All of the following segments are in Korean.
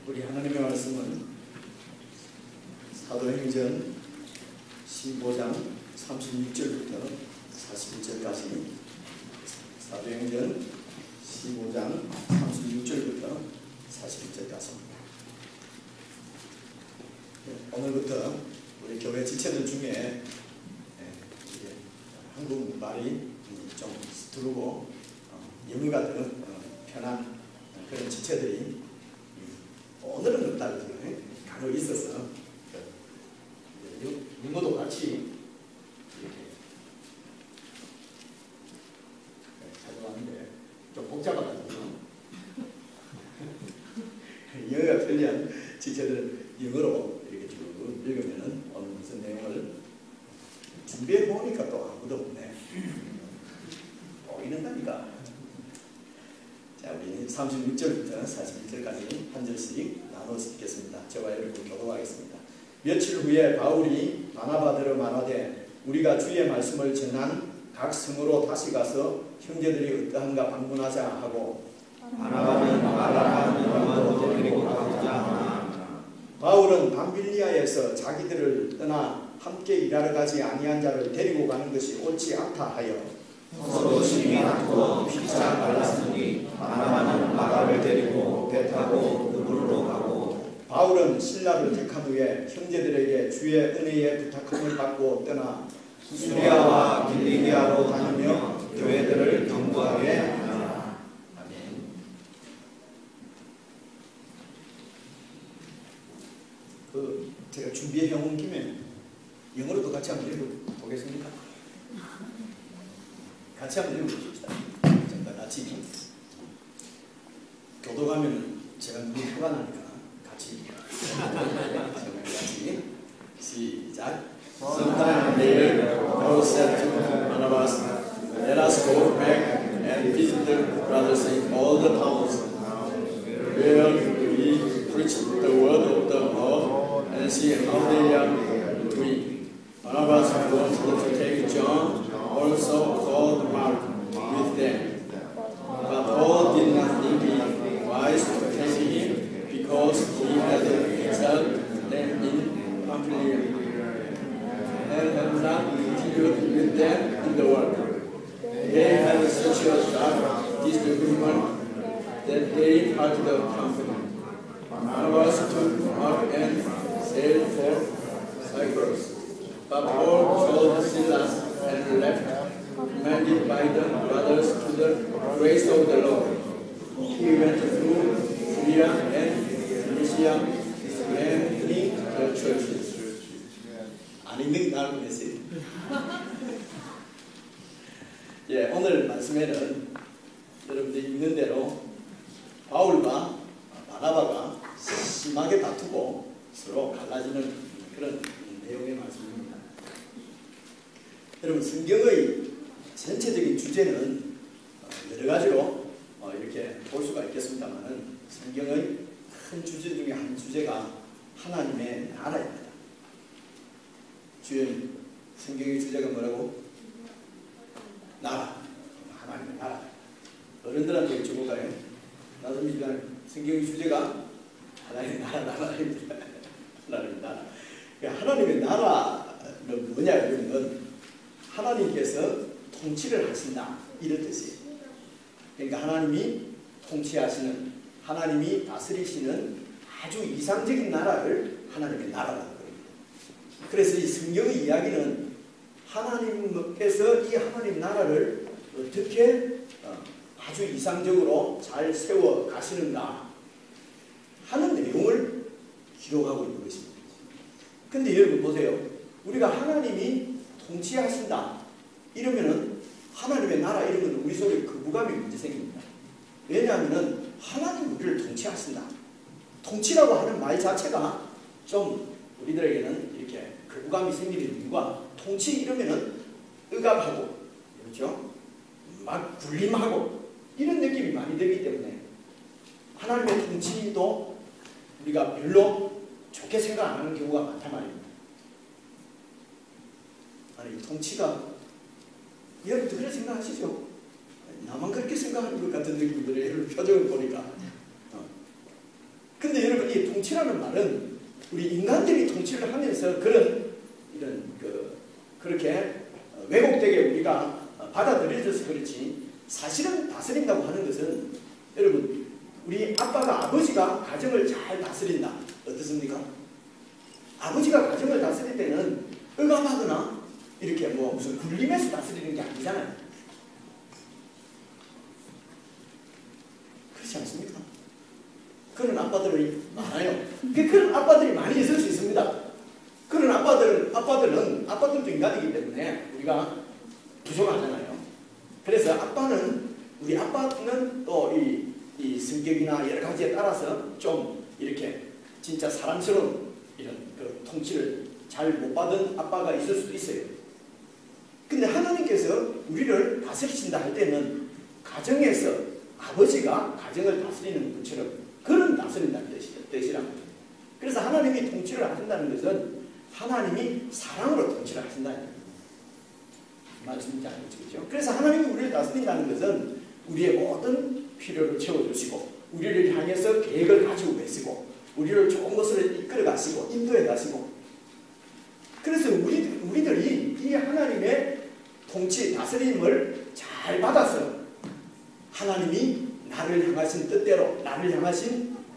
우리 하나님의 말씀은 사도행전 15장 36절부터 41절까지, 사도행전 15장 36절부터 41절까지입니다. 오늘부터 우리 교회 지체들 중에 한국 말이 좀 서투르고 영어가 더 편한 그런 지체들이 오늘은 없다 그러죠. 간혹 있어서 영어도 같이 이렇게 가져왔는데 좀 복잡하거든요. 영어가 편리한 지체들은 영어로 이렇게 쭉 읽으면은 오늘 무슨 내용을 준비해 보니까 또 아무도 없네. 보이는다니까. 자, 우리 36절부터 41절까지 한 절씩 나눠서 읽겠습니다. 저와 여러분 교독하겠습니다. 며칠 후에 바울이 바나바더러 말하되 우리가 주의 말씀을 전한 각 성으로 다시 가서 형제들이 어떠한가 방문하자 하고, 바나바는 마가라는 이름으로 데리고 가고자 하나, 바울은 밤빌리아에서 자기들을 떠나 함께 일하러 가지 아니한 자를 데리고 가는 것이 옳지 않다 하여 서로 심히 다투어 피차 갈랐으니 바나바는 마가를 데리고 배 타고 그물로 가고, 바울은 신라를 택한 후에 형제들에게 주의 은혜의 부탁함을 받고 떠나 수리아와 빌리기아로 다니며 교회들을 경고하게 하니라. 아멘. 제가 준비해 온 김에 영어로도 같이 한번 읽어보겠습니까? 같이 한번 읽어봅시다. 잠깐 같이 교독하면 제가 눈이 표가 나니까 같이 시작. Sometime later, Paul said to Barnabas, "Let us go back and visit the brothers in all the towns where we preach the word of the Lord and see how they are doing." Barnabas wanted to take John, also called Mark, with them, but Paul did not think it wise to take him because he had exiled them in Pamphylia and had not continued with them in the work. They had such a sharp disagreement that they parted company. Barnabas took Mark and sailed for Cyprus, but Paul chose Silas and left, commanded by the brothers to the grace of the Lord. He went through Syria and Cilicia, strengthening the churches. 안 읽는 게 나을 뻔했어요. 예, 오늘 말씀에는 여러분들이 읽는 대로 바울과 바나바가 심하게 다투고 서로 갈라지는 그런 내용의 말씀입니다. 여러분, 성경의 전체적인 주제는 여러 가지로 이렇게 볼 수가 있겠습니다만은 성경의 큰 주제 중에 한 주제가 하나님의 나라입니다. 주연, 성경의 주제가 뭐라고? 나라. 하나님의 나라. 어른들한테 여쭤볼까요? 나섭니다. 성경의 주제가 하나님의 나라입니다. 하나님의 나라. 하나님의 나라는 뭐냐, 이러면 하나님께서 통치를 하신다, 이런 뜻이에요. 그러니까 하나님이 통치하시는, 하나님이 다스리시는 아주 이상적인 나라를 하나님의 나라라고 합니다. 그래서 이 성경의 이야기는 하나님께서 이 하나님 나라를 어떻게 아주 이상적으로 잘 세워 가시는가 하는 내용을 기록하고 있는 것입니다. 근데 여러분 보세요. 우리가 하나님이 통치하신다 이러면은 하나님의 나라 이러면 우리 속에 거부감이 문제 생깁니다. 왜냐하면은 하나님 우리를 통치하신다. 통치라고 하는 말 자체가 좀 우리들에게는 이렇게 거부감이 생기는 이유가, 통치 이러면은 억압하고, 그렇죠? 막 군림하고 이런 느낌이 많이 들기 때문에 하나님의 통치도 우리가 별로 좋게 생각 안 하는 경우가 많단 말입니다. 아니, 통치가, 여러분도 그렇게 생각하시죠? 나만 그렇게 생각하는 것 같은 느낌이 들어요. 여러분 표정을 보니까. 근데 여러분, 이 통치라는 말은 우리 인간들이 통치를 하면서 그렇게 왜곡되게 우리가 받아들여져서 그렇지, 사실은 다스린다고 하는 것은, 여러분, 우리 아버지가 가정을 잘 다스린다. 어떻습니까? 아버지가 가정을 다스릴 때는 억압하거나 이렇게 무슨 굴림해서 다스리는 게 아니잖아요. 그렇지 않습니까? 그런 아빠들이 많아요. 그런 아빠들이 많이 있을 수 있습니다. 그런 아빠들도 인간이기 때문에 우리가 부정하잖아요. 그래서 우리 아빠는 또 이 성격이나 여러 가지에 따라서 좀 이렇게 진짜 사랑스러운 이런 통치를 잘 못 받은 아빠가 있을 수도 있어요. 근데 하나님께서 우리를 다스리신다 할 때는 가정에서 아버지가 가정을 다스리는 것처럼 그런 다스린다는 뜻이란 거예요. 그래서 하나님이 통치를 하신다는 것은 하나님이 사랑으로 통치를 하신다는 거예요. 말씀인지 알겠죠? 그래서 하나님이 우리를 다스린다는 것은 우리의 모든 필요를 채워주시고, 우리를 향해서 계획을 가지고 계시고, 우리를 좋은 것을 이끌어 가시고 인도해 가시고, 그래서 우리들이 이 하나님의 통치, 다스림을 잘 받아서 하나님이 나를 향하신 뜻대로, 나를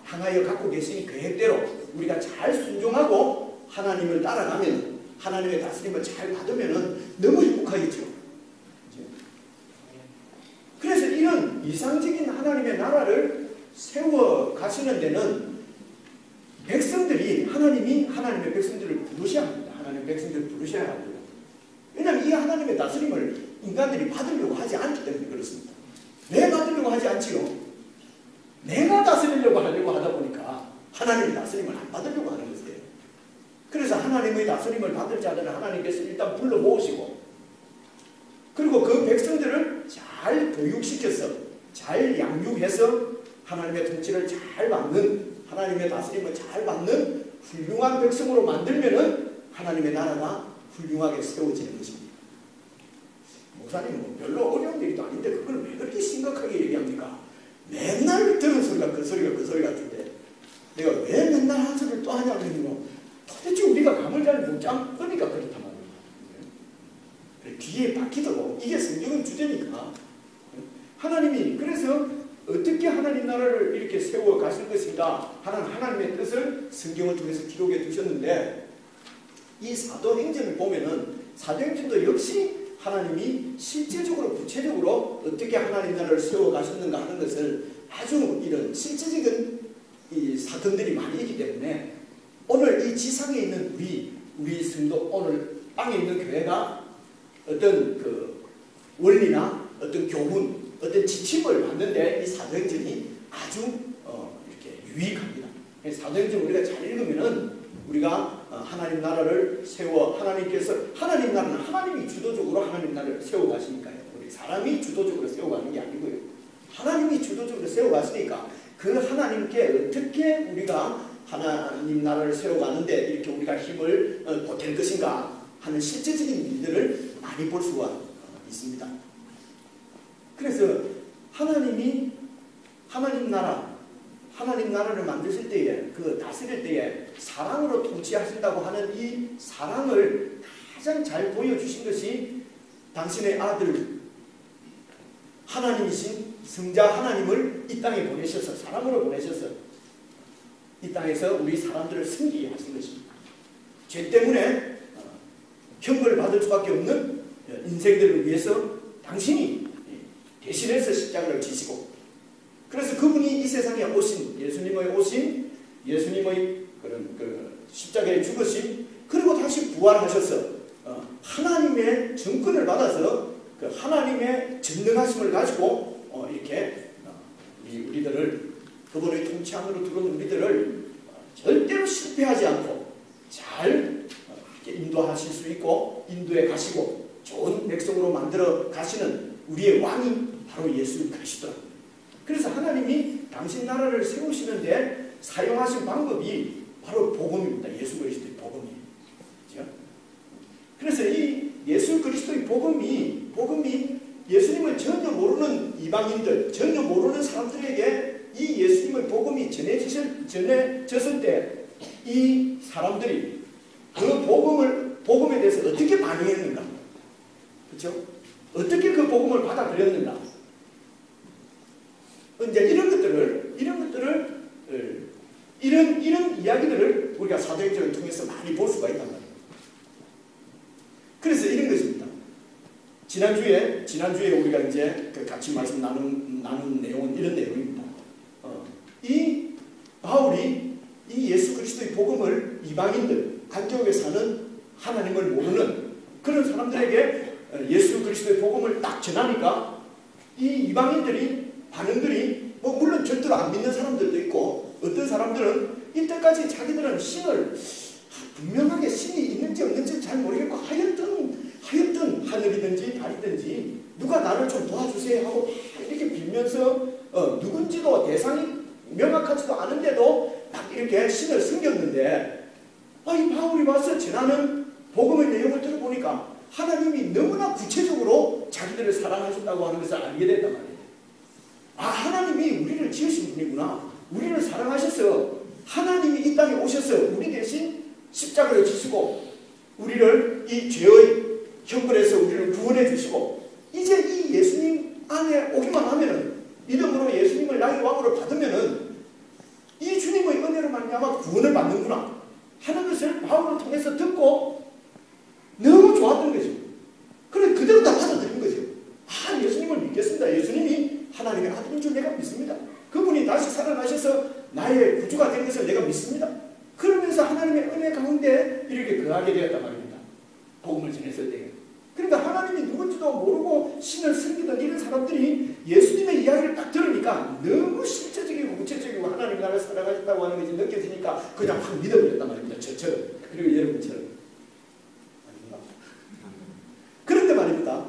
향하여 갖고 계신 계획대로 우리가 잘 순종하고 하나님을 따라가면, 하나님의 다스림을 잘 받으면 너무 행복하겠죠. 그래서 이런 이상적인 하나님의 나라를 세워 가시는 데는 백성들이, 하나님의 백성들을 부르셔야 합니다. 하나님의 백성들을 부르셔야 합니다. 왜냐하면 이 하나님의 다스림을 인간들이 받으려고 하지 않기 때문에 그렇습니다. 왜 받으려고 하지 않지요? 내가 다스리려고 하다 보니까 하나님의 다스림을 안 받으려고 하는 것이에요. 그래서 하나님의 다스림을 받을 자들을 하나님께서 일단 불러 모으시고, 그리고 그 백성들을 잘 교육시켜서, 잘 양육해서 하나님의 통치를 잘 받는, 하나님의 다스림을 잘 받는 훌륭한 백성으로 만들면은 하나님의 나라가 훌륭하게 세워지는 것입니다. 목사님, 별로 어려운 얘기도 아닌데 그걸 왜 그렇게 심각하게 얘기합니까? 맨날 들은 소리가 그 소리 같은데 내가 왜 맨날 한 소리를 또 하냐면, 도대체 우리가 감을 잘 못 잡으니까 그렇단 말이에요. 귀에 박히도록, 이게 성경은 주제니까. 하나님이 그래서 어떻게 하나님 나라를 이렇게 세워 가실 것인가 하는 하나님의 뜻을 성경을 통해서 기록해 두셨는데, 이 사도행전을 보면은 사도행전도 역시 하나님이 실질적으로 구체적으로 어떻게 하나님 나라를 세워 가셨는가 하는 것을 아주 이런 실질적인 이 사건들이 많이 있기 때문에, 오늘 이 지상에 있는 우리 성도, 오늘 땅에 있는 교회가 어떤 그 원리나 어떤 교훈, 어떤 지침을 받는데 이 사도행전이 아주 이렇게 유익합니다. 사도행전 우리가 잘 읽으면은 우리가 하나님 나라를 세워, 하나님 나라는 하나님이 주도적으로 하나님 나라를 세워 가시니까요. 우리 사람이 주도적으로 세워 가는 게 아니고요. 하나님이 주도적으로 세워 가시니까 그 하나님께 어떻게 우리가 하나님 나라를 세워 가는데 이렇게 우리가 힘을 보탤 것인가 하는 실제적인 일들을 많이 볼 수가 있습니다. 그래서 하나님이 하나님 나라를 만드실 때에, 그 다스릴 때에 사랑으로 통치하신다고 하는 이 사랑을 가장 잘 보여주신 것이 당신의 아들 하나님이신 성자 하나님을 이 땅에 보내셔서, 사람으로 보내셔서 이 땅에서 우리 사람들을 섬기게 하신 것입니다. 죄 때문에 형벌을 받을 수밖에 없는 인생들을 위해서 당신이 대신해서 십자가를 지시고, 그래서 그분이 이 세상에 오신, 예수님의 그런 십자가에 죽으신, 그리고 다시 부활하셔서 하나님의 정권을 받아서 그 하나님의 전능하심을 가지고 이렇게 우리들을, 그분의 통치 안으로 들어온 우리들을 절대로 실패하지 않고 잘 인도하실 수 있고 인도해 가시고 좋은 백성으로 만들어 가시는 우리의 왕이 바로 예수 그리스도입니다. 그래서 하나님이 당신 나라를 세우시는데 사용하신 방법이 바로 복음입니다. 예수 그리스도의 복음이에요. 그렇죠? 그래서 이 예수 그리스도의 복음이 예수님을 전혀 모르는 이방인들, 전혀 모르는 사람들에게 이 예수님의 그 복음이 전해졌을 때 이 사람들이 그 복음에 대해서 어떻게 반응했는가? 그렇죠? 어떻게 그 복음을 받아들였는가? 이제 이런 이야기들을 우리가 사도행전을 통해서 많이 볼 수가 있단 말이에요. 그래서 이런 것입니다. 지난주에 우리가 이제 같이 말씀 나눈 내용은 이런 내용입니다. 이 바울이 이 예수 그리스도의 복음을 이방인들, 안디옥에 사는 하나님을 모르는 그런 사람들에게 예수 그리스도의 복음을 딱 전하니까 이 이방인들이 반응들이 물론 절대로 안 믿는 사람들도 있고 어떤 사람들은 이때까지 자기들은 신을 분명하게 신이 있는지 없는지 잘 모르겠고 하여튼 하늘이든지 달이든지 누가 나를 좀 도와주세요 하고 이렇게 빌면서 누군지도 대상이 명확하지도 않은데도 막 이렇게 신을 숨겼는데 이 바울이 와서 전하는 복음의 내용을 들어보니까 하나님이 너무나 구체적으로 자기들을 사랑하신다고 하는 것을 알게 됐단 말이에요. 하나님이 우리를 지으신 분이구나. 우리를 사랑하셔서 하나님이 이 땅에 오셔서 우리 대신 십자가를 지시고 우리를 이 죄의 형벌에서 우리를 구원해 주시고 이제 이 예수님 안에 오기만 하면은 믿음으로 예수님을 나의 왕으로 받으면은 이 주님의 은혜로 말미암아 구원을 받는구나 하는 것을 바울을 통해서 듣고 너무 좋았던 거죠. 그래 그대로 다 받아들인 거죠. 예수님을 믿겠습니다. 예수님이 하나님의 아들인 줄 내가 믿습니다. 그분이 다시 살아나셔서 나의 구주가 된 것을 내가 믿습니다. 그러면서 하나님의 은혜 가운데 이렇게 거하게 되었단 말입니다. 복음을 전했을 때. 그러니까 하나님이 누군지도 모르고 신을 섬기던 이런 사람들이 예수님의 이야기를 딱 들으니까 너무 실제적이고 구체적이고 하나님 나를 사랑하셨다고 하는 것이 느껴지니까 그냥 확 믿어버렸단 말입니다. 저처럼. 그리고 여러분처럼. 그런데 말입니다.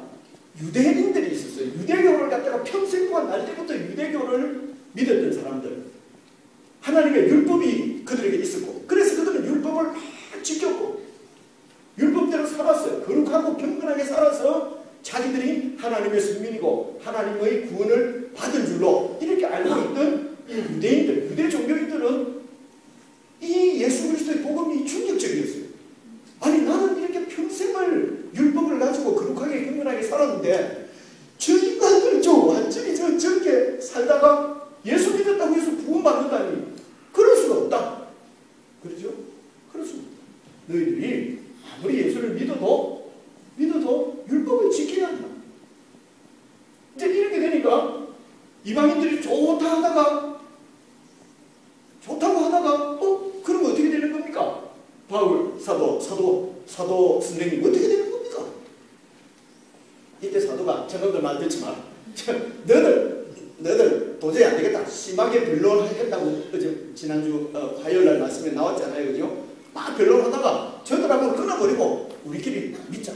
유대인들이 있었어요. 유대교를 갖다가 평생 동안 날 때부터 유대교를 믿었던 사람들. 하나님의 율법이 그들에게 있었고 그래서 그들은 율법을 막 지켰고 율법대로 살았어요. 거룩하고 경건하게 살아서 자기들이 하나님의 선민이고 하나님의 구원을 받은 줄로 이렇게 알고 있던 이 유대인들, 유대 종교인들은 이 예수 그리스도의 복음이 충격적이었어요. 나는 이렇게 평생을 율법을 가지고 거룩하게 경건하게 살았는데 저 인간들은 완전히 저렇게 살다가 예수 믿었다고 해서 구원받는다니 그럴 수가 없다. 그렇죠? 그럴 수가 없다. 너희들이 아무리 예수를 믿어도 율법을 지켜야 한다. 이제 이렇게 되니까 이방인들이 좋다고 하다가 그러면 어떻게 되는 겁니까? 바울 사도 선생님 어떻게 되는 겁니까? 이때 사도가 저놈들 말 듣지 마라. 너들 도저히 안 되겠다. 심하게 변론하겠다고 지난주 화요일날 말씀에 나왔잖아요. 그죠? 막 변론하다가 저들하고 끊어버리고 우리끼리 믿자.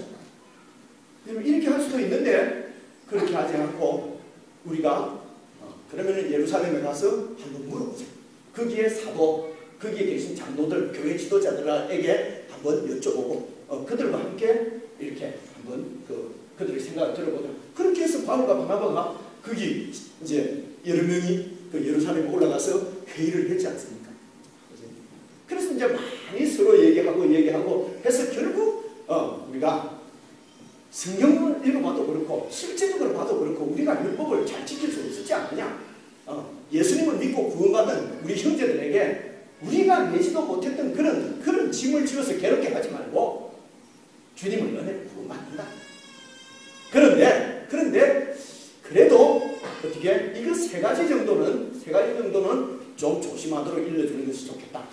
이렇게 할 수도 있는데 그렇게 하지 않고 우리가 그러면 예루살렘에 가서 한번 물어보자. 거기에 계신 장로들, 교회 지도자들에게 한번 여쭤보고 그들과 함께 이렇게 한번 그들의 생각을 들어보자. 그렇게 해서 바울과 바나바가 거기 이제 여러 명이 예루살렘에 올라가서 회의를 했지 않습니까? 그래서 이제 많이 서로 얘기하고 해서 결국 우리가 성경을 읽어봐도 그렇고 실제적으로 봐도 그렇고 우리가 율법을 잘 지킬 수 없었지 않느냐? 예수님을 믿고 구원받은 우리 형제들에게 우리가 내지도 못했던 그런 짐을 지어서 괴롭게 하지 말고 주님을 은혜로 구원받는다. 그런데 그래도 어떻게 이거 세 가지 정도는 좀 조심하도록 일러주는 것이 좋겠다.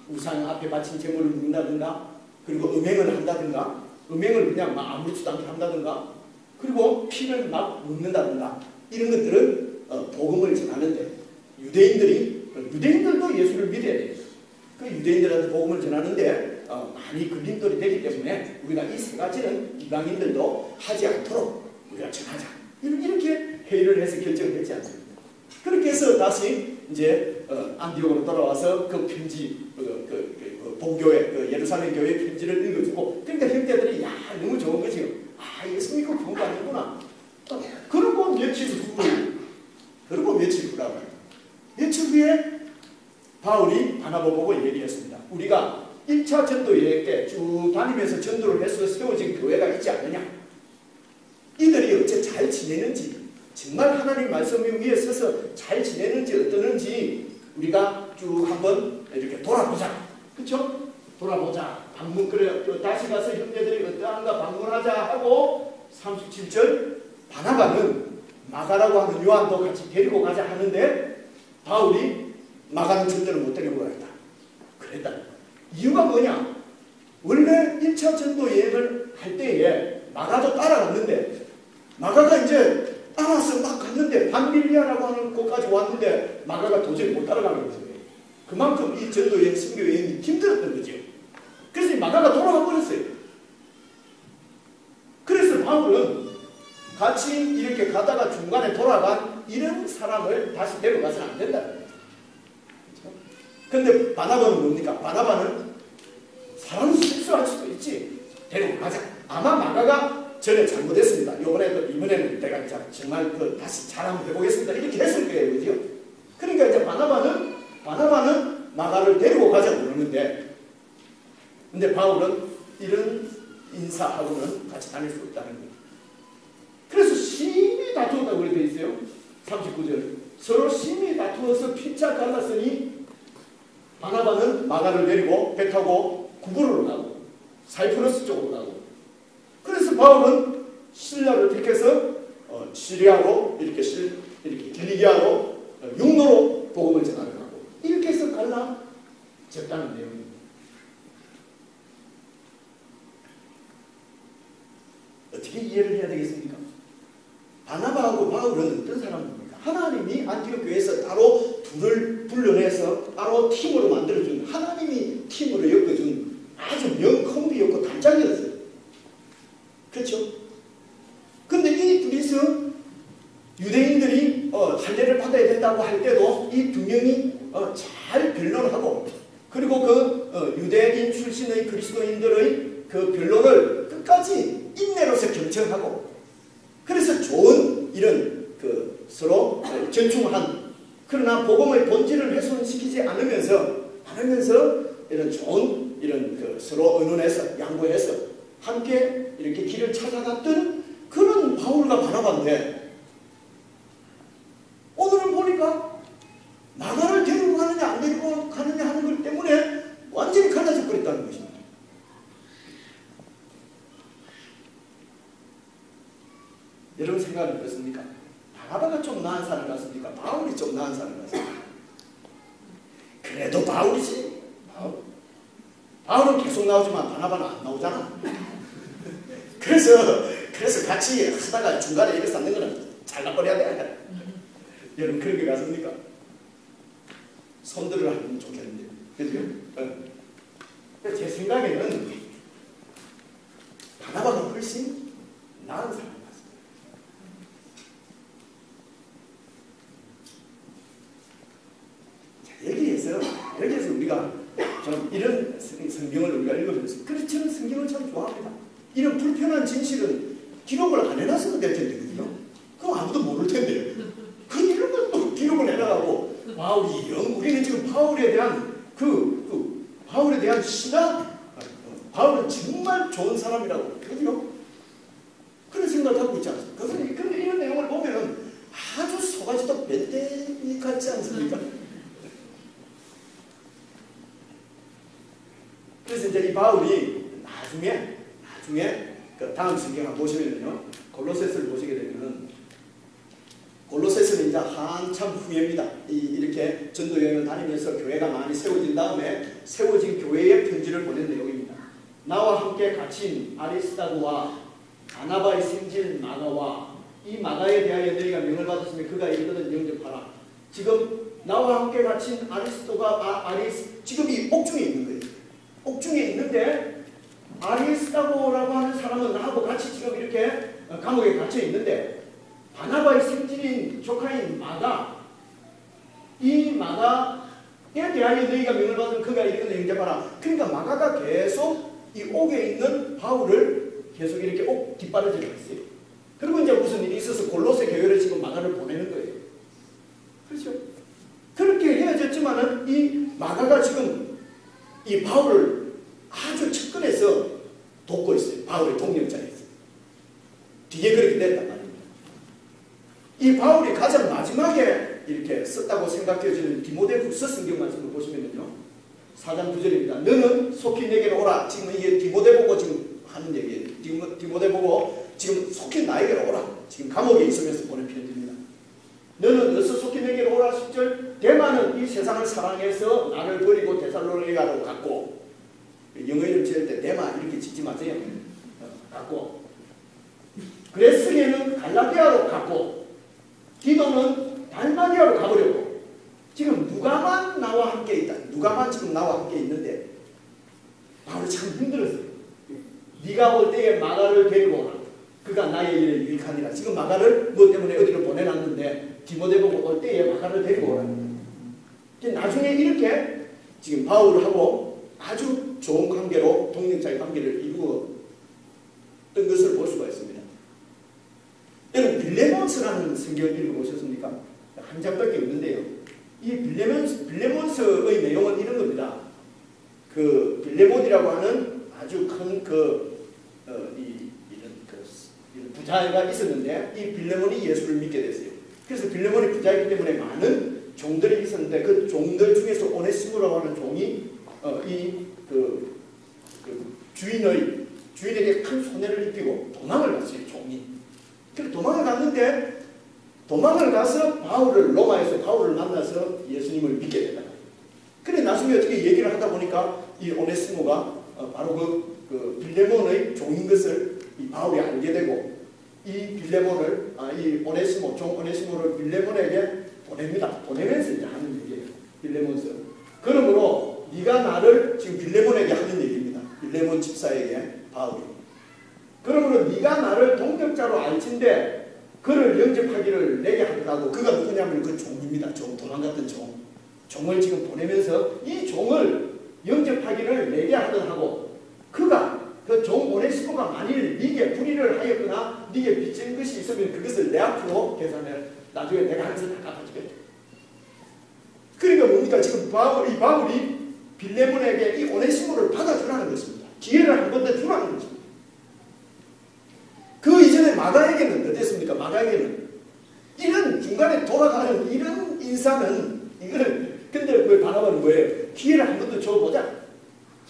우상 앞에 바친 제물을 먹는다든가 그리고 음행을 한다든가 음행을 그냥 막 아무렇지도 않게 한다든가 그리고 피를 막 먹는다든가 이런 것들은 복음을 전하는데 유대인들도 예수를 믿어야 돼요. 그 유대인들한테 복음을 전하는데 많이 걸림돌이 되기 때문에 우리가 이 세 가지는 이방인들도 하지 않도록 우리가 전하자. 이렇게 회의를 해서 결정을 했지 않습니까? 그렇게 해서 다시 이제 안디옥으로 돌아와서 그 편지, 본교회, 예루살렘 교회 편지를 읽어주고 그러니까 형제들이 너무 좋은 거지요. 예수 믿고 구원받는구나. 그러고 며칠 후라고. 며칠 후에 바울이 바나바 보고 얘기했습니다. 우리가 1차 전도 여행 때 쭉 다니면서 전도를 해서 세워진 교회가 있지 않느냐. 이들이 어째 잘 지내는지, 정말 하나님 말씀 위에 서서 잘 지내는지 어떠는지 우리가 쭉 한번 이렇게 돌아보자. 그렇죠? 돌아보자. 다시 가서 형제들이 어떠한가 방문하자 하고 37절 바나바는 마가라고 하는 요한도 같이 데리고 가자 하는데 바울이 마가는 절대로 못 데리고 가겠다. 그랬다. 이유가 뭐냐? 원래 1차 전도 여행을 할 때에 마가도 따라갔는데 마가가 이제 따라서 막 갔는데 밤빌리아라고 하는 곳까지 왔는데 마가가 도저히 못 따라가는 거죠. 그만큼 이 전도 여행, 선교 여행이 힘들었던 거죠. 그래서 마가가 돌아가 버렸어요. 그래서 바울은 같이 이렇게 가다가 중간에 돌아간 이런 사람을 다시 데려가서는 안 된다. 근데 바나바는 뭡니까? 바나바는 사람이 실수할 수도 있지. 데리고 가자. 아마 마가가 전에 잘못했습니다. 이번에는 내가 정말 다시 잘 한번 해보겠습니다. 이렇게 했을 거예요. 그죠? 그러니까 이제 바나바는 마가를 데리고 가자 그러는데, 근데 바울은 이런 인사하고는 같이 다닐 수 없다는 거예요. 그래서 심히 다투었다고 그렇게 되어 있어요. 39절. 서로 심히 다투어서 피차 갈랐으니 바나바는 마가를 데리고 배 타고 구부로로 가고 사이프러스 쪽으로 가고, 그래서 바울은 신라를 택해서 시리아로 이렇게 길리기아로 육로로 복음을 전하러 가고, 이렇게 해서 갈라졌다는 내용입니다. 어떻게 이해를 해야 되겠습니까? 바나바하고 바울은 어떤 사람입니까? 하나님이 안티옥 교회에서 따로 둘을 불러내서 따로 팀으로 만들어준, 하나님이 팀으로 엮어준 아주 명콤비였고 단짝이었어요. 그렇죠? 근데 이 둘이서 유대인들이 할례를 받아야 된다고 할 때도 이 두 명이 잘 변론하고, 그리고 그 유대인 출신의 그리스도인들의 그 변론을 끝까지 인내로서 경청하고, 그래서 좋은 이런 서로 전충한, 그러나 복음의 본질을 훼손시키지 않으면서 이런 좋은 이런 서로 의논해서 양보해서 함께 이렇게 길을 찾아갔던 그런 바울과 바나바인데, 오늘은 보니까 마가를 데리고 가느냐 안 데리고 가느냐 하는 것 때문에 완전히 갈라져 버렸다는 것입니다. 여러분 생각은 어떻습니까? 바나바가 좀 나은 사람 같습니까? 바울이 좀 나은 사람 같습니까? 그래도 바울이지. 바울은 계속 나오지만 바나바는 안 나오잖아. 그래서 같이 하다가 중간에 이렇게 쌓는 거는 잘라버려야 돼. 여러분 그런 게 같습니까? 손들을 하면 좋겠는데, 그죠? 제 생각에는 바나바가 훨씬 나은 사람 같습니다. 자, 여기에서 우리가 좀 이런 성경을 우리가 읽어보면서, 그래서 저는 성경을 참 좋아합니다. 이런 불편한 진실은 기록을 안 해놨으면 될 텐데, 그죠? 그럼 아무도 모를 텐데. 이런 걸 또 기록을 해나가고, 바울이 우리는 지금 바울에 대한 신앙, 바울은 정말 좋은 사람이라고, 그죠? 그런 생각을 하고 있지 않습니까? 그런데 이런 내용을 보면은 아주 속아지도 밴댕이 같지 않습니까? 그래서 이제 이 바울이 나중에 그 다음 성경을 보시면요, 골로새서를 보시게 되면은, 골로새서는 이제 한참 후입니다. 이렇게 전도 여행을 다니면서 교회가 많이 세워진 다음에 세워진 교회의 편지를 보낸 내용입니다. 나와 함께 갇힌 아리스다고와 바나바의 생질 마가와 이 마가에 대하여 너희가 명을 받았으면 그가 이르거든 영접하라. 지금 나와 함께 갇힌 아리스도가 지금 이 옥중에 있는 거예요. 옥중에 있는데 아리스다고라고 하는 사람은 나하고 같이 지금 이렇게 감옥에 갇혀 있는데, 바나바의 생질인 조카인 마가, 이 마가에 대하여 너희가 명을 받은 그가 이르거든 영접하라. 그러니까 마가가 계속 이 옥에 있는 바울을 계속 이렇게 옥 뒷바라지를 했어요. 그리고 이제 무슨 일이 있어서 골로새 교회를 지금 마가를 보내는 거예요. 그렇죠? 그렇게 헤어졌지만은 이 마가가 지금 이 바울을 아주 측근에서 돕고 있어요. 바울의 동력자에서. 뒤에 그렇게 됐단 말입니다. 이 바울이 가장 마지막에 이렇게 썼다고 생각해지는 디모데후서 성경 말씀을 보시면요. 4장 9절입니다. 너는 속히 내게로 오라. 지금 이게 디모데 보고 지금 하는 얘기예요. 디모데 보고 지금 속히 나에게로 오라. 지금 감옥에 있으면서 보낸 편지입니다. 너는 어서 속히 내게로 오라. 10절. 대마는 이 세상을 사랑해서 나를 버리고 데살로니가로 갔고, 영어 이름 지을 때 대마 이렇게 짓지 마세요. 갔고, 그레스게는 갈라디아로 갔고, 디도는 달마니아로 가버렸고, 지금 누가만 나와 함께 있다. 누가만 지금 나와 함께 있는데 바울이 참 힘들었어요. 네가 올 때에 마가를 데리고 오라. 그가 나의 일에 유익하니라. 지금 마가를 뭐 때문에 어디로 보내놨는데 디모데 보고 올 때에 마가를 데리고 오라. 나중에 이렇게 지금 바울하고 아주 좋은 관계로 동력자의 관계를 이루었던 것을 볼 수가 있습니다. 여러분 빌레몬스라는 성경 읽어보셨습니까? 한 장밖에 없는데요. 이 빌레몬스의 내용은 이런 겁니다. 그 빌레몬이라고 하는 아주 큰 이런 부자가 있었는데 이 빌레몬이 예수를 믿게 됐어요. 그래서 빌레몬이 부자이기 때문에 많은 종들이 있었는데 그 종들 중에서 오네시모라고 하는 종이 주인에게 큰 손해를 입히고 도망을 갔어요. 종이. 그래서 도망을 갔는데 도망을 가서 로마에서 바울을 만나서 예수님을 믿게 되다. 그래 나중에 어떻게 얘기를 하다 보니까 이 오네시모가 바로 그 빌레몬의 종인 것을 이 바울이 알게 되고 이 빌레몬을 이 오네시모 종 오네시모를 빌레몬에게 보냅니다. 보내면서 이제 하는 얘기예요. 빌레몬서. 그러므로 네가 나를 지금 빌레몬에게 하는 얘기입니다. 빌레몬 집사에게 바울이. 그러므로 네가 나를 동력자로 알진대 그를 영접하기를 내게 하더라고. 그가 누구냐면 그 종입니다. 종, 도망갔던 종. 종을 지금 보내면서 이 종을 영접하기를 내게 하더라고. 그가 그 종 오네시모가 만일 네게 불의를 하였거나 네게 빚진 것이 있으면 그것을 내 앞으로 계산해. 나중에 내가 하면서 다 갚아주겠다. 그러니까 뭡니까? 지금 바울이 빌레몬에게 이 오네시모를 받아주라는 것입니다. 기회를 한 번 더 주라는 것입니다. 그 이전에 마가에게는 어땠습니까? 마가에게는 이런 중간에 돌아가는 이런 인사는 이거는 근데 왜 바라보는 거예요? 기회를 한 번 더 줘보자.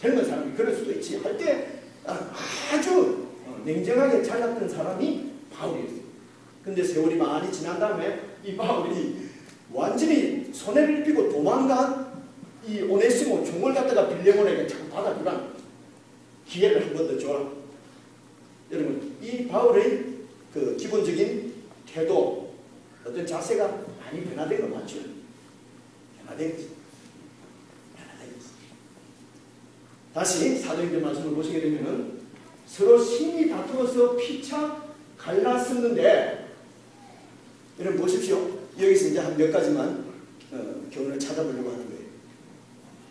젊은 사람이 그럴 수도 있지 할 때 아주 냉정하게 잘랐던 사람이 바울이었어요. 근데 세월이 많이 지난 다음에 이 바울이 완전히 손해를 입히고 도망간 이 오네시모 종을 갖다가 빌레몬에게 자꾸 받아주라는 거죠. 기회를 한 번 더 줘라. 여러분 이 바울의 그 기본적인 태도 어떤 자세가 많이 변화된 거 맞죠? 변화된 거죠. 다시 사도행전 말씀을 보시게 되면은 서로 신이 다투어서 피차 갈랐었는데 여러분 보십시오. 여기서 이제 한 몇 가지만 교훈을 찾아보려고 하는 거예요.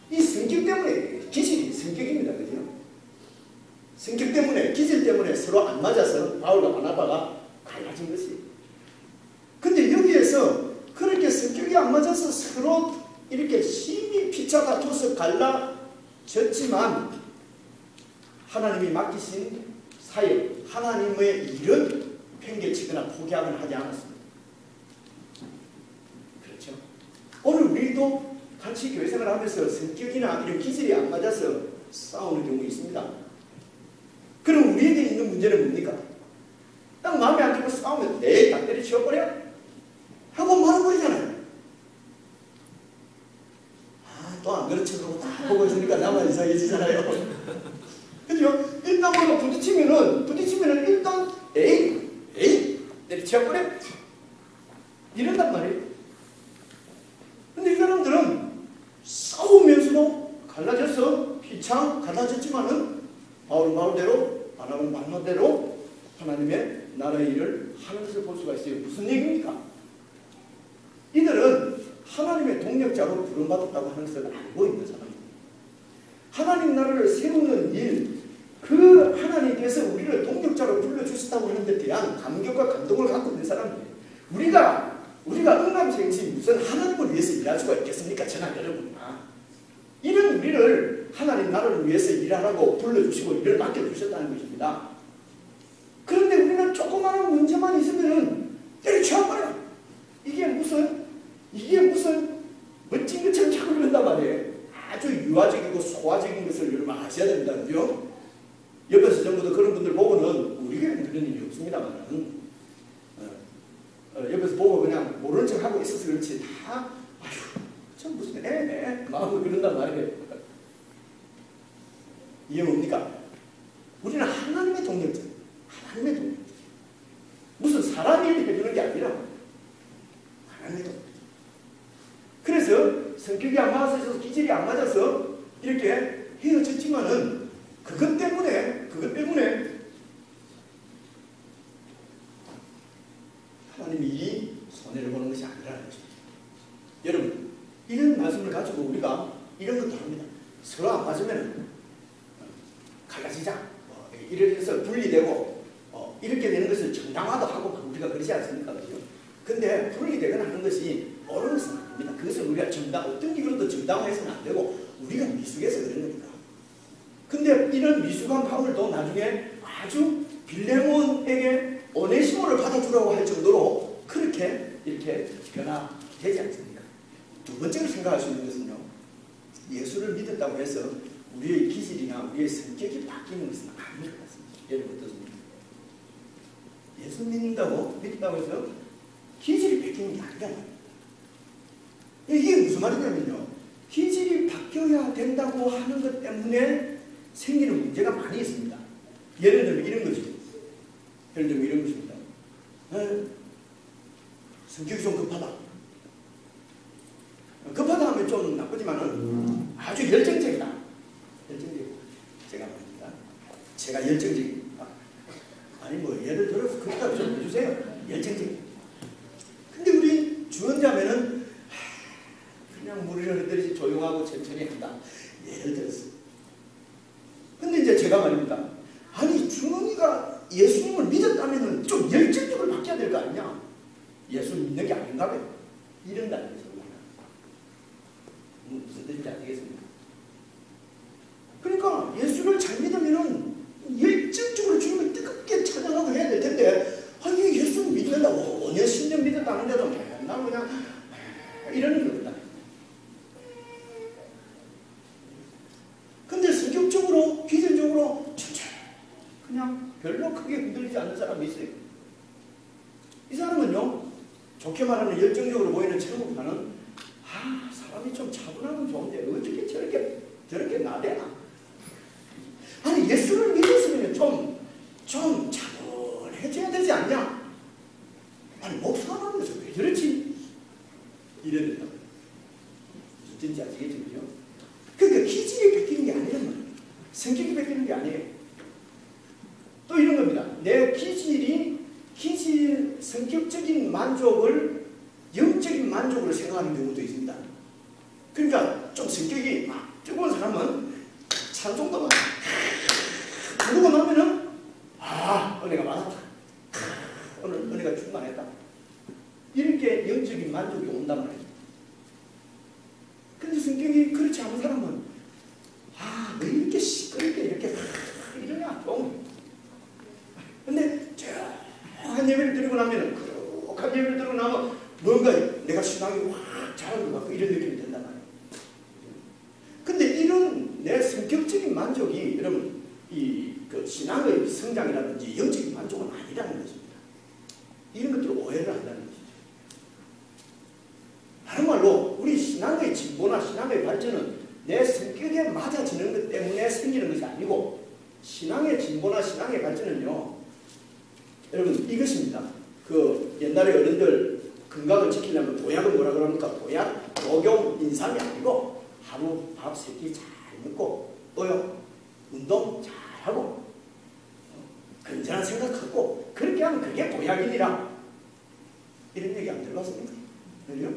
이 성격 때문에 기질이 성격입니다. 그죠? 성격 때문에 기질 때문에 서로 안 맞아서 바울과 바나바가 갈라진 것이에요. 근데 여기에서 그렇게 성격이 안 맞아서 서로 이렇게 심히 피차 다투어서 갈라졌지만 하나님이 맡기신 사역, 하나님의 일은 팽개치거나 포기하거나 하지 않았습니다. 그렇죠? 오늘 우리도 같이 교회 생활하면서 성격이나 이런 기질이 안 맞아서 싸우는 경우 있습니다. 그럼 우리에게 있는 문제는 뭡니까? 딱 마음에 안 들고 싸우면 에이 딱 때려치워버려 하고 말아버리잖아요. 또 안 그렇죠 하고 딱 보고 있으니까 나만 이상해지잖아요. 그죠? 일단 뭐가 부딪히면은 일단 에이 때려치워버려 이런단 말이에요. 근데 이 사람들은 싸우면서도 갈라졌어. 피창 갈라졌지만은 바울은 바울대로 바나바는 바나바대로 하나님의 나라의 일을 하는 것을 볼 수가 있어요. 무슨 얘기입니까? 이들은 하나님의 동력자로 부름받았다고 하는 것을 알고 있는 사람입니다. 하나님 나라를 세우는 일, 그 하나님께서 우리를 동력자로 불러주셨다고 하는 데 대한 감격과 감동을 갖고 있는 사람이에요. 우리가 응감생시 무슨 하나님을 위해서 일할 수가 있겠습니까? 저나 여러분. 우리를 하나님 나라를 위해서 일하라고 불러주시고 일을 맡겨주셨다는 것입니다. 그런데 우리는 조그마한 문제만 있으면은 때려치워 버려. 이게 무슨 멋진 것처럼 자꾸 그런단 말이에요. 아주 유아적이고 소화적인 것을 여러분 아셔야 됩니다. 그죠? 옆에서 전부 다 그런 분들 보고는 우리에게는 그런 일이 없습니다만 옆에서 보고 그냥 모르는 척 하고 있어서 그렇지 다 아휴 참 무슨 마음을 그런단 말이에요. 이해 뭡니까? 우리는 하나님의 동력자. 하나님의 동력자. 무슨 사람이 해주는 게 아니라 하나님의 동력자. 그래서 성격이 안 맞아서 기질이 안 맞아서 이렇게 헤어졌지만은 그것 때문에 하나님이 손해를 보는 것이 아니라는 것입니다. 여러분 이런 말씀을 가지고 우리가 이런 것도 합니다. 서로 안 맞으면 갈라지자 이렇게 해서 분리되고 이렇게 되는 것을 정당화도 하고 우리가 그러지 않습니까? 근데 분리되거나 하는 것이 옳은 것은 아닙니다. 그것을 우리가 어떤 이유로도 정당화해서는 안 되고 우리가 미숙해서 그런 겁니다. 근데 이런 미숙한 바울도 나중에 아주 빌레몬에게 오네시모를 받아주라고 할 정도로 그렇게 이렇게 변화되지 않습니까? 두 번째로 생각할 수 있는 것은요. 예수를 믿었다고 해서 우리의 기질이나 우리의 성격이 바뀌는 것은 아닌 것 같습니다. 여러분 어떻습니까? 예수 믿는다고 해서 기질이 바뀌는 게 아니란 말이에요. 이게 무슨 말이냐면요. 기질이 바뀌어야 된다고 하는 것 때문에 생기는 문제가 많이 있습니다. 예를 들면 이런 거죠. 예를 들면 이런 것입니다. 성격이 좀 급하다. 급하다 하면 좀 나쁘지만은 아주 열정적이다. 열정적이고 제가 말입니다. 제가 열정적입니다. 아니 뭐 예를 들어서 그렇다고 좀 해주세요. 열정적이다. 근데 우리 주원자면은 그냥 물을 흐르듯이 조용하고 천천히 한다. 예를 들어서. 근데 이제 제가 말입니다. 아니 주원이가 예수님을 믿었다면은 좀 열정적으로 바뀌어야 될 거 아니냐? 예수 믿는 게 아닌가 봐요. 이런다는 거죠. 무슨 뜻인지 아시겠습니까? 그러니까 예수를 잘 믿으면은 열정적으로 주님을 뜨겁게 찬양하고 해야 될 텐데 아니 예수 믿는다고 5년 10년 믿었다는데도 맨날 그냥 이러는 겁니다. 근데 성격적으로 기질적으로 천천히 그냥 별로 크게 흔들리지 않는 사람이 있어요. 이 사람은요 좋게 말하면 열정적으로 보이는 체험보다는 사람이 좀 차분하면 좋은데 어떻게 저렇게 나대나? 아니 예수를 믿었으면 좀 차분해져야 되지 않냐? 아니 목사가 하면서 왜 저렇지? 이래야 된다. 무슨 뜻인지 아시겠죠? 그죠? 그러니까 기질이 바뀌는 게 아니란 말이에요. 성격이 바뀌는 게 아니에요. 또 이런 겁니다. 내 성격적인 만족을 영적인 만족으로 생각하는 경우도 있습니다. 그러니까 좀 성격이 막 뜨거운 사람은 찬 정도만 부르고 나면은 은혜가 많았다. 오늘 은혜가 충만했다. 이렇게 영적인 만족이 온단 말이에요. 근데 성격이 그렇지 않은 사람은 왜 이렇게 시끄럽게 이렇게 이러냐 좀. 근데 조용한 예배를 드리고 나면은 거룩한 예배를 드리고 나면 뭔가 내가 신앙이 확 자라는 것 같고 이런 느낌이 든단 말이에요. 근데 이런 내 성격적인 만족이 여러분 그 신앙의 성장이라든지 영적인 만족은 아니라는 것입니다. 이런 것들을 오해를 한다는 것이죠. 다른 말로 우리 신앙의 진보나 신앙의 발전은 내 성격에 맞아지는 것 때문에 생기는 것이 아니고 신앙의 진보나 신앙의 발전은요. 여러분 이것입니다. 그 옛날에 어른들 건강을 지키려면 보약은 뭐라 그럽니까? 보약, 복용, 인삼이 아니고 하루 밥 3끼 잘 먹고 또요 운동 잘하고 건전한 생각하고 그렇게 하면 그게 보약이니라. 이런 얘기 안 들어봤습니까? 그죠?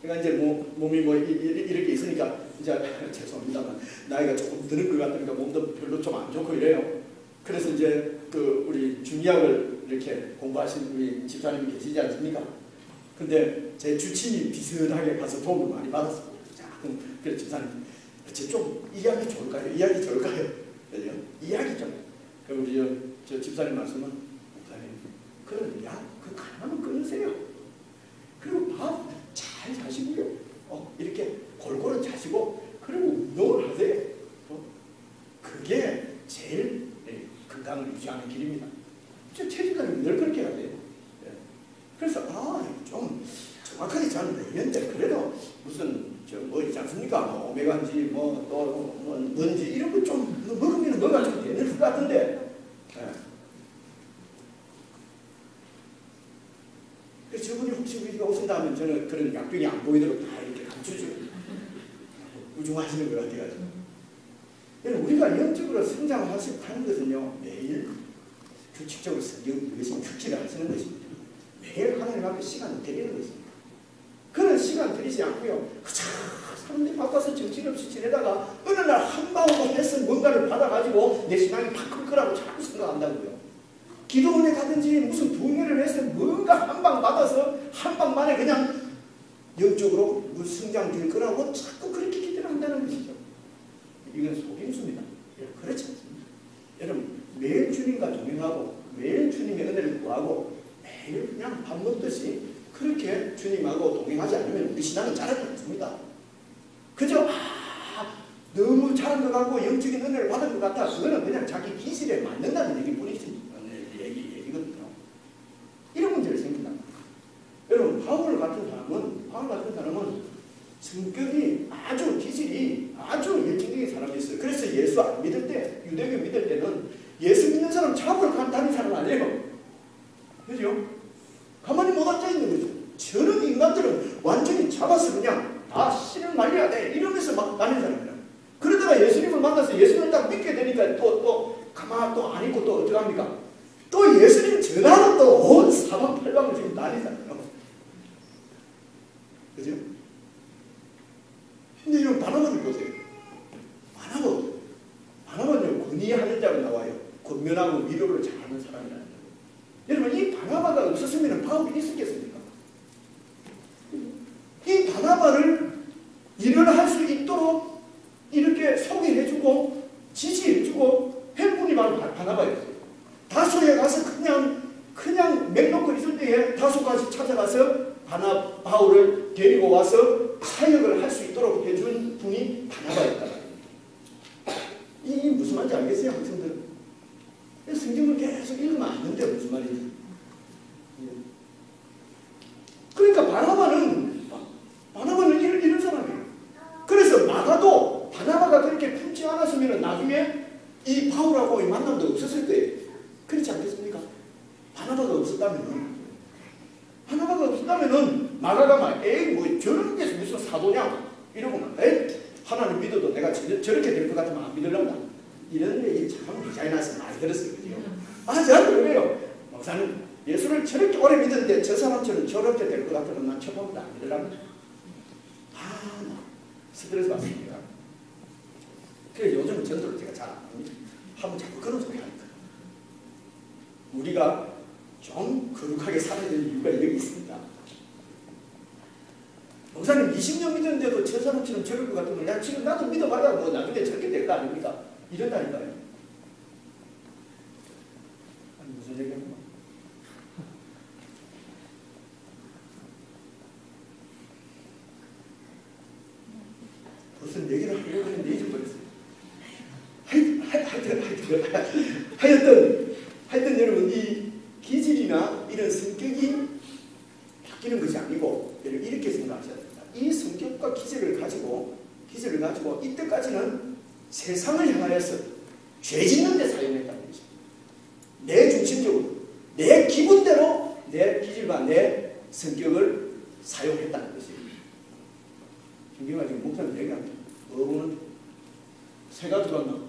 제가 이제 몸이 이렇게 있으니까 이제 죄송합니다만 나이가 조금 드는 것 같으니까 몸도 별로 좀 안 좋고 이래요. 그래서 이제 우리 중의학을 이렇게 공부하신 우리 집사님이 계시지 않습니까? 근데 제 주친이 비슷하게 가서 도움을 많이 받았어요. 자, 그래서 집사님, 좀 이야기 좋을까요? 이야기 좋을까요? 그죠? 이야기 좀. 그럼 우리 저 집사님 말씀은, 목사님, 그런 그 가난은 끊으세요. 그리고 밥 잘 사시고요. 이렇게 골고루 자시고, 그리고 운동을 하세요. 그게 제일 건강을 유지하는 길입니다. 체질관이 늘 그렇게 해야 돼요. 그래서 좀 정확하게 잘 모르겠는데 그래도 무슨 뭐 있지 않습니까? 뭐 오메가인지 또 뭔지 이런 거 좀 먹으면 뭐가 좀 되는 것 같은데. 그래서 저분이 혹시 우리가 오신다면 저는 그런 약병이 안 보이도록 다 이렇게 감춰줘요. 우중하시는 것 같아가지고. 우리가 영적으로 성장하는 것은요, 매일 규칙적으로 이것이 규칙을 하시는 것입니다. 매일 하나님 앞에 시간을 드리는 것입니다. 그런 시간 드리지 않고요, 사람들이 바빠서 정신없이 지내다가 어느 날 한 방울로 해서 뭔가를 받아가지고 내 신앙이 팍 거라고 자꾸 생각한다고요. 기도원에 가든지 무슨 부흥회를 해서 뭔가 한 방 받아서 한 방 만에 그냥 영적으로 성장될 거라고 자꾸 그렇게 기대를 한다는 것이죠. 이건 속임수입니다. 그렇지 않습니다. 여러분, 매일 주님과 동행하고 매일 주님의 은혜를 구하고 매일 그냥 밥 먹듯이 그렇게 주님하고 동행하지 않으면 우리 신앙은 자라지 않습니다. 그저 너무 잘한 것 같고 영적인 은혜를 받은 것 같아. 그거는 그냥 자기 기질에 맞는다는 얘기뿐이거든요. 이런 문제를 생긴다. 여러분, 바울 같은 사람은 성격이 아주 기질이 아주 열정적인 사람이었어요. 그래서 예수 안 믿을 때, 유대교 믿을 때는 예수 믿는 사람 잡으러 다니는 사람 아니에요. 그죠? 가만히 못 앉아 있는 거죠. 저런 인간들은 완전히 잡아서 그냥 다 씨를 말려야 돼 이러면서 막 다니는 사람이에요. 그러다가 예수님을 만나서 예수님을 딱 믿게 되니까 또 가만 또 안 있고 또 어떻게 합니까? 또 예수님 전하러 또 온 사방팔방을 지금 다니잖아요. 그죠? 근데 이런 바나바를 보세요. 바나바는요, 권위하는 자로 나와요. 권면하고 위로를 잘하는 사람이라는 거예요. 여러분, 이 바나바가 없었으면 바울이 있었겠습니까? 이 바나바를 일을 할 수 있도록 이렇게 소개해주고 지지해주고 한 분이 바로 바나바였어요. 다소에 가서 그냥 맹놓고 있을 때에 다소까지 찾아가서 바울을 데리고 와서 사역을 할 수 있도록 해준 분이 바나바였다. 이게 무슨 말인지 알겠어요, 학생들? 성경을 계속 읽으면 아는데 무슨 말인지. 그러니까 바나바는 이런 사람이에요. 그래서 마가도 바나바가 그렇게 품지 않았으면 나중에 이 바울하고 이 만남도 없었을 거예요. 그렇지 않겠습니까? 바나바가 없었다면은 마가가 막 뭐 저런 게 무슨 사도냐 이러고 막 하나님 믿어도 내가 저렇게 될 것 같으면 안 믿으려나 이런 얘기 참 디자인해서 많이 들었어요. 저는 그래요. 목사님 예수를 저렇게 오래 믿었는데 저 사람처럼 저렇게 될 것 같으면 난 처음부터 안 믿으려나. 스트레스 받습니다. 그래서 요즘 전도를 제가 잘 안 합니다. 하면 자꾸 그런 소리 하니까. 우리가 좀 거룩하게 살아야 될 이유가 여기 있습니다. 목사님 20년 믿었는데도 저 사람처럼 저럴 것 같으면 야 지금 나도 믿어봐야 뭐 나중에 저렇게 될 거 아닙니까? 이런다니까요. 아니 무슨 얘기합니까? 무슨 얘기를 하려고 했는데 잊어버렸어요. 하여튼 여러분 이 기질이나 이런 성격이 바뀌는 것이 아니고 이렇게 생각하셔야 됩니다. 이 성격과 기질을 가지고 이때까지는 세상을 향하여서 죄 짓는 데 사용했다는 것입니다. 내 중심적으로 내 기분대로 내 기질과 내 성격을 사용했다는 것입니다. 성경은 지금 목사님 얘기합니다. 뭐는 새가 들어왔나?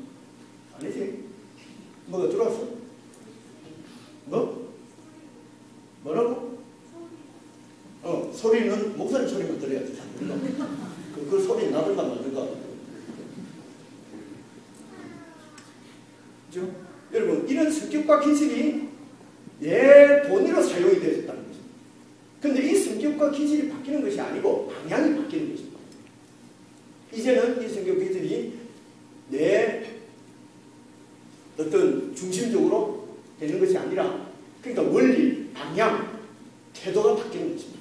아니지. 뭐가 들어왔어? 뭐라고? 소리는 목소리 소리만 들어야지. 그 소리 나든가 말든가. 그죠? 여러분 이런 성격과 기질이 내 본의로 사용이 되었다는 거죠. 근데 이 성격과 바뀌는 것이 아니고 방향이 바뀌는 것입니다. 이제는 이 성경 구절이 내 어떤 중심적으로 되는 것이 아니라 그러니까 원리, 방향, 태도가 바뀌는 것입니다.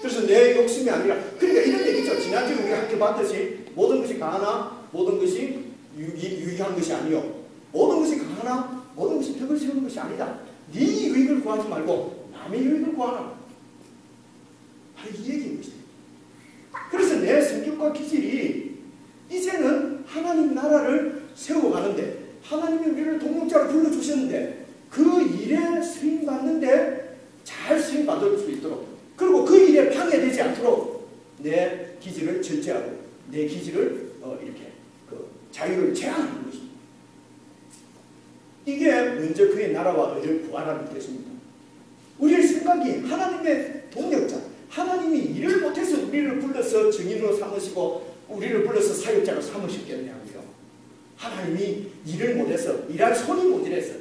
그래서 내 욕심이 아니라 그러니까 이런 얘기죠. 지난주에 우리가 함께 봤듯이 모든 것이 강하나 모든 것이 유익한 것이 아니요. 모든 것이 강하나 모든 것이 덕을 세우는 것이 아니다. 네 유익을 구하지 말고 남의 유익을 구하라. 바로 이 얘기인 것입니다. 그래서 내 성격과 기질이 이제는 하나님 나라를 세워가는데 하나님이 우리를 동역자로 불러주셨는데 그 일에 수임받는데 잘 수임받을 수 있도록 그리고 그 일에 방해되지 않도록 내 기질을 절제하고 내 기질을 이렇게 자유를 제한하는 것입니다. 이게 먼저 그의 나라와 의를 구하라는 뜻입니다. 우리의 생각이 하나님의 동역자 하나님이 일을 못해서 우리를 불러서 증인으로 삼으시고 우리를 불러서 사역자로 삼으셨겠냐고요. 하나님이 일을 못해서 일할 손이 모자라서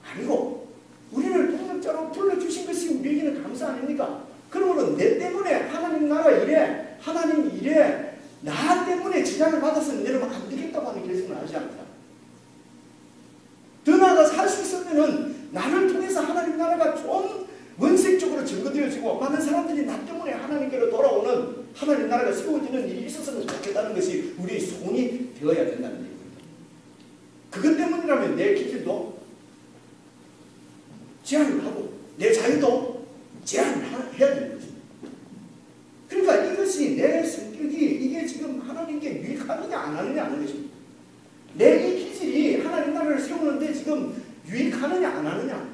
아니고 우리를 동역자로 불러주신 것이 우리에게는 감사 아닙니까? 그러므로 내 때문에 하나님 나라 일에 하나님 일에 나 때문에 지장을 받아서 내려면 안 되겠다고 하는 결심을 하지 않다. 더 나아가서 할 수 있으면은 나를 통해서 하나님 나라가 좀 원색적으로 증거되어지고 많은 사람들이 나 때문에 하나님께로 돌아오는 하나님 나라가 세워지는 일이 있었으면 좋겠다는 것이 우리의 소원이 되어야 된다는 얘기입니다. 그것 때문이라면 내 기질도 제한을 하고 내 자유도 제한을 해야 되는 것입니다. 그러니까 이것이 내 성격이 이게 지금 하나님께 유익하느냐 안 하느냐 하는 것입니다. 내 이 기질이 하나님 나라를 세우는데 지금 유익하느냐 안 하느냐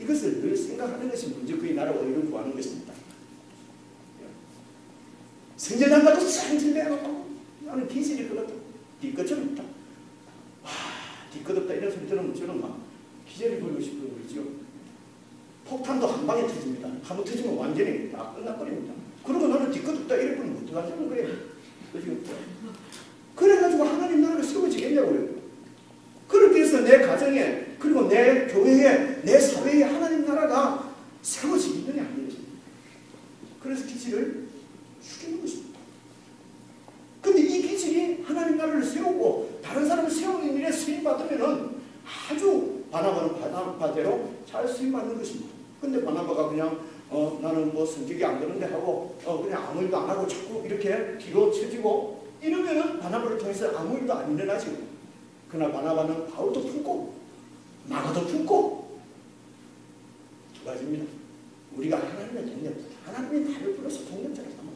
이것을 늘 생각하는 것이 먼저 그의 나라와 의를 구하는 것입니다. 성전장 가도 쌍질내고 나는 기질이 그렇다. 뒤끝은 없다. 와 뒤끝없다 이런 소리 들으면 저는 막 기절이 걸고 싶은 거죠. 폭탄도 한 방에 터집니다. 한번 터지면 완전히 다 끝나버립니다. 그러고 나는 뒤끝없다 이래버리면 어떡하자는 거예요. 그죠? 그래가지고 하나님 나라가 세워지겠냐고요. 그렇게 해서 내 가정에 그리고 내 교회에 내 사회에 하나님 나라가 세워지겠느냐 하는 것입니다. 그래서 기질을 죽이는 것입니다. 근데 이 기질이 하나님 나라를 세우고 다른 사람을 세우는 일에 수임받으면은 아주 바나바는 바나바대로 잘 수임받는 것입니다. 근데 바나바가 그냥 나는 뭐 성격이 안 되는데 하고 그냥 아무 일도 안 하고 자꾸 이렇게 뒤로 쳐지고 이러면은 바나바를 통해서 아무 일도 안 일어나지고 그러나 바나바는 바울도 품고 마가도 품고 두 가지입니다. 우리가 하나님의 동력자 하나님이 나를 불러서 동력자를 삼아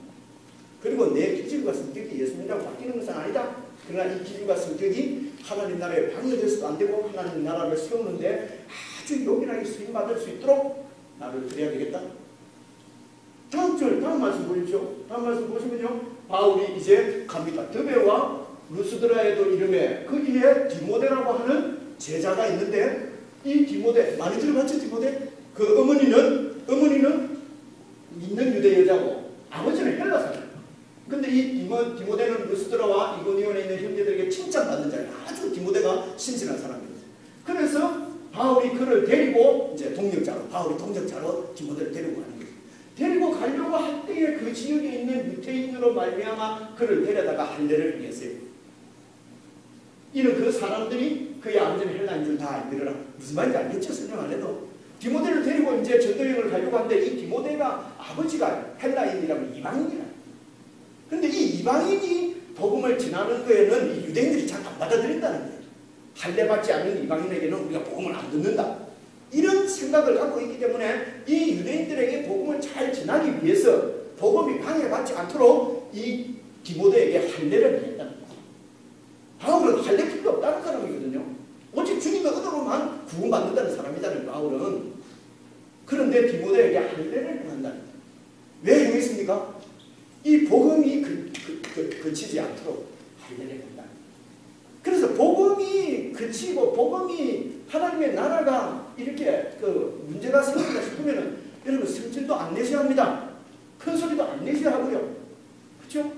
그리고 내 기질과 성격이 예수님이라고 바뀌는 것은 아니다. 그러나 이 기질과 성격이 하나님 나라에 방해돼서도 안 되고 하나님 나라를 세우는데 아주 요긴하게 수임받을 수 있도록 나를 드려야 되겠다. 다음 말씀 보십시오. 다음 말씀 보시면요. 바울이 이제 갑니다. 드베와 루스드라에도 이름에 거기에 디모데라고 하는 제자가 있는데 이 디모데 많이 들어봤죠? 디모데? 그 어머니는 믿는 유대 여자고 아버지는 헬라 사람. 근데 이 디모데는 루스드라와 이고니온에 있는 형제들에게 칭찬받는 자예요. 아주 디모데가 신실한 사람입니다. 그래서 바울이 그를 데리고 이제 바울이 동역자로 디모데를 데리고 가는 거예요. 데리고 가려고 할 때에 그 지역에 있는 유대인으로 말미암아 그를 데려다가 할례를 행했어요. 이는 그 사람들이 그의 아버지는 헬라인 줄 다 알더라. 무슨 말인지 알겠죠? 설명 안 해도. 디모데를 데리고 이제 전도여행을 가려고 하는데 이 디모데가 아버지가 헬라인이라면 이방인이라. 근데 이 이방인이 복음을 전하는 거에는 이 유대인들이 잘 안 받아들인다는 거예요. 할례 받지 않는 이방인에게는 우리가 복음을 안 듣는다. 이런 생각을 갖고 있기 때문에 이 유대인들에게 복음을 잘 전하기 위해서 복음이 방해받지 않도록 이 디모데에게 할례를 했다는 거예요. 바울은 할례 필요 없다는 사람이거든요. 오직 주님의 은혜로만 구원받는다는 사람이다는 바울은. 그런데 디모데에게 할례를 행한다는 거예요. 왜 행했습니까? 이 복음이 그치지 않도록 할례를 한다. 그래서 복음이 그치고 복음이 하나님의 나라가 이렇게 문제가 생긴다 싶으면은 여러분 성질도 안 내셔야 합니다. 큰 소리도 안 내셔야 하고요. 그렇죠?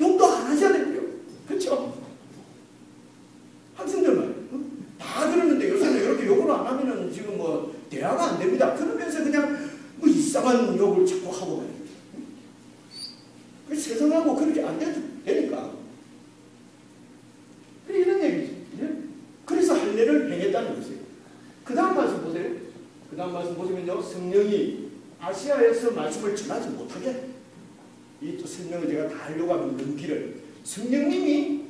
욕도 안 하셔야 되고요. 그렇죠? 학생들만 다 그러는데 요새는 이렇게 욕을 안 하면은 지금 뭐 대화가 안 됩니다. 그러면서 그냥 뭐 이상한 하고 그렇게 안 돼도 되니까. 이런 얘기죠. 그래서 할례를 행했다는 것이에요. 그 다음 말씀 보세요. 그 다음 말씀 보시면요. 성령이 아시아에서 말씀을 전하지 못하게, 이 또 설명을 제가 다 하려고 하면 넘기를, 성령님이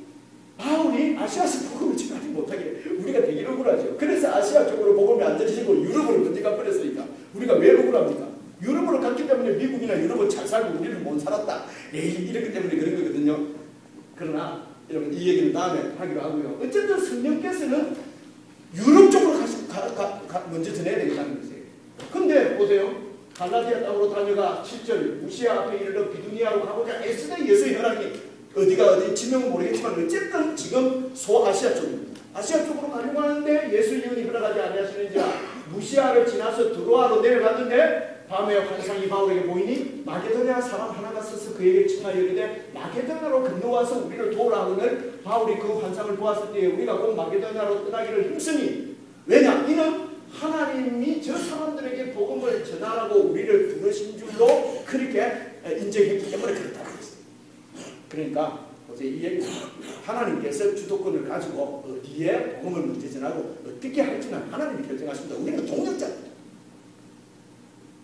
바울이 아시아에서 복음을 전하지 못하게 우리가 되게 억울하죠. 그래서 아시아 쪽으로 복음을 안 들으시고 유럽으로 먼저 가버렸으니까 우리가 왜 억울합니까? 유럽으로 갔기 때문에 미국이나 유럽은 잘 살고 우리는 못 살았다. 이렇기 때문에 그런 거거든요. 그러나 여러분 이 얘기는 다음에 하기로 하고요. 어쨌든 성령께서는 유럽 쪽으로 먼저 전해야 되겠다는 것이에요. 근데 보세요. 갈라디아 땅으로 다녀가 7절 무시아 앞에 이르러 비두니아로 가고자 애쓰던 예수 혈안이 어디가 어디 지명은 모르겠지만 어쨌든 지금 소아시아 쪽입니다. 아시아 쪽으로 가려고 하는데 예수 예언이 흘러가지 아니하시는지라 무시아를 지나서 드로아로 내려갔는데 밤에 환상이 바울에게 보이니 마게도냐 사람 하나가 서서 그에게 청하여 이르되 마게도냐로 건너와서 우리를 도우라 하거늘 바울이 그 환상을 보았을 때에 우리가 곧 마게도냐로 떠나기를 힘쓰니 왜냐? 이는 하나님이 저 사람들에게 복음을 전하라고 우리를 부르신 줄로 그렇게 인정했기 때문에 그렇다는 것입니다. 그러니까 어제 이 얘기는 하나님께서 주도권을 가지고 어디에 복음을 먼저 전하고 어떻게 할지는 하나님이 결정하십니다. 우리는 동력자입니다.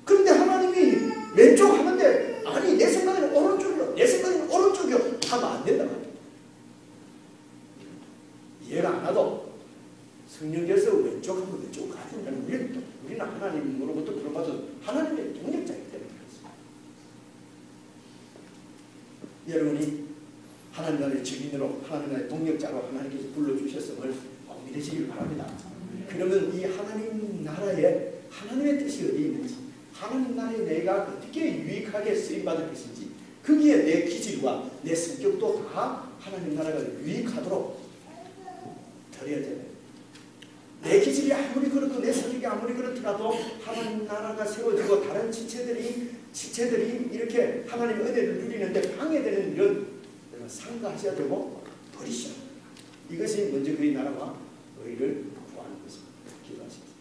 그런데 하나님이 왼쪽 하는데 아니 내 생각에는 오른쪽이요, 내 생각에는 오른쪽이요 하면 안 된다 말이에요. 이해가 안 와도 성령께서 왼쪽 하면 왼쪽 가야 된다는 우리는 하나님으로부터 부름받은 하나님의 동력자이기 때문에 그렇습니다. 여러분이 하나님 나라의 증인으로 하나님 나라의 동력자로 하나님께서 불러주셨음을 꼭 믿으시길 바랍니다. 그러면 이 하나님 나라에 하나님의 뜻이 어디에 있는지, 하나님 나라에 내가 어떻게 유익하게 쓰임받을 것인지, 거기에 내 기질과 내 성격도 다 하나님 나라가 유익하도록 드려야 돼요. 내 기질이 아무리 그렇고 내 성격이 아무리 그렇더라도 하나님 나라가 세워지고 다른 지체들이 이렇게 하나님의 은혜를 누리는데 방해되는 일은 상가하셔야 되고 버리시라. 이것이 먼저 그의 나라와 의를 구하는 것입니다. 기도하십시오.